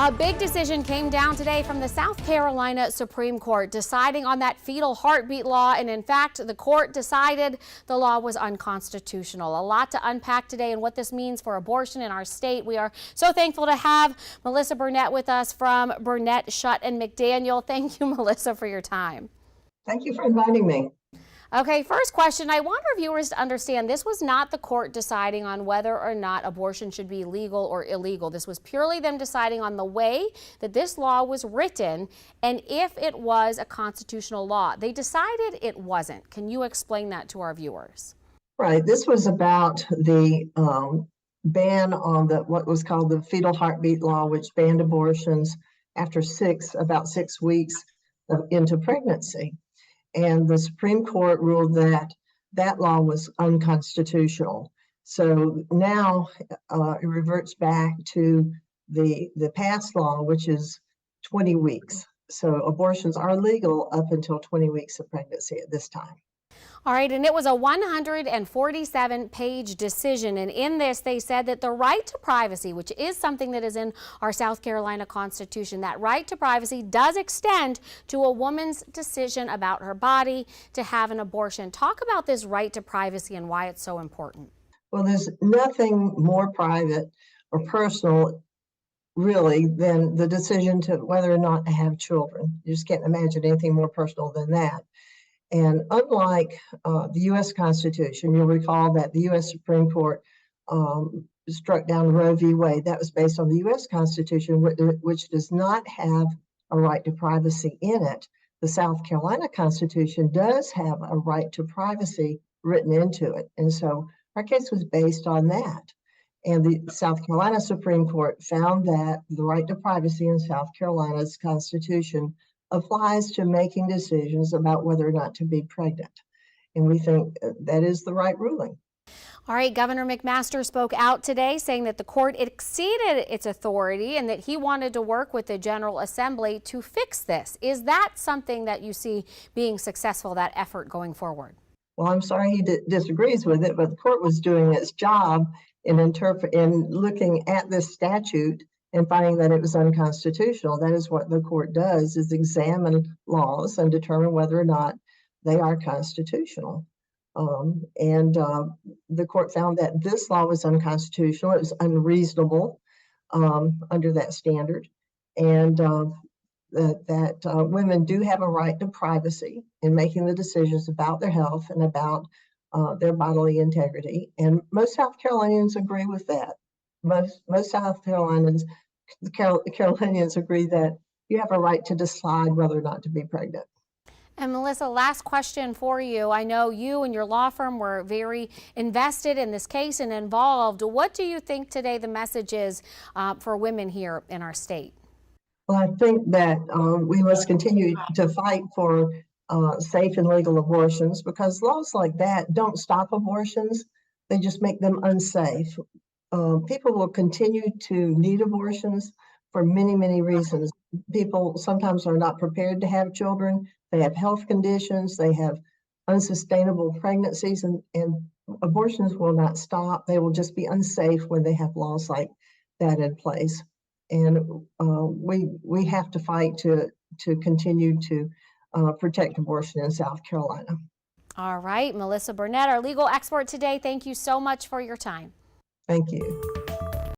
A big decision came down today from the South Carolina Supreme Court deciding on that fetal heartbeat law. And in fact, the court decided the law was unconstitutional. A lot to unpack today and what this means for abortion in our state. We are so thankful to have Malissa Burnette with us from Burnette, Shutt and McDaniel. Thank you, Melissa, for your time. Thank you for inviting me. Okay, first question. I want our viewers to understand this was not the court deciding on whether or not abortion should be legal or illegal. This was purely them deciding on the way that this law was written and if it was a constitutional law. They decided it wasn't. Can you explain that to our viewers? Right. This was about the ban on what was called the fetal heartbeat law, which banned abortions after about 6 weeks into pregnancy. And the Supreme Court ruled that that law was unconstitutional. So now it reverts back to the past law, which is 20 weeks. So abortions are legal up until 20 weeks of pregnancy at this time. All right, and it was a 147-page decision, and in this they said that the right to privacy, which is something that is in our South Carolina Constitution, that right to privacy does extend to a woman's decision about her body to have an abortion. Talk about this right to privacy and why it's so important. Well, there's nothing more private or personal really than the decision to whether or not to have children. You just can't imagine anything more personal than that. And unlike the U.S. Constitution, you'll recall that the U.S. Supreme Court struck down Roe v. Wade. That was based on the U.S. Constitution, which does not have a right to privacy in it. The South Carolina Constitution does have a right to privacy written into it. And so our case was based on that. And the South Carolina Supreme Court found that the right to privacy in South Carolina's Constitution applies to making decisions about whether or not to be pregnant. And we think that is the right ruling. All right, Governor McMaster spoke out today saying that the court exceeded its authority and that he wanted to work with the General Assembly to fix this. Is that something that you see being successful, that effort going forward? Well, I'm sorry he disagrees with it, but the court was doing its job in looking at this statute and finding that it was unconstitutional. That is what the court does, is examine laws and determine whether or not they are constitutional. The court found that this law was unconstitutional. It was unreasonable under that standard, and that women do have a right to privacy in making the decisions about their health and about their bodily integrity. And most South Carolinians agree with that. Most South Carolinians agree that you have a right to decide whether or not to be pregnant. And Melissa, last question for you. I know you and your law firm were very invested in this case and involved. What do you think today the message is for women here in our state? Well, I think that we must continue to fight for safe and legal abortions, because laws like that don't stop abortions. They just make them unsafe. People will continue to need abortions for many, many reasons. People sometimes are not prepared to have children. They have health conditions. They have unsustainable pregnancies, and abortions will not stop. They will just be unsafe when they have laws like that in place. And we have to fight to continue to protect abortion in South Carolina. All right, Malissa Burnette, our legal expert today, thank you so much for your time. Thank you.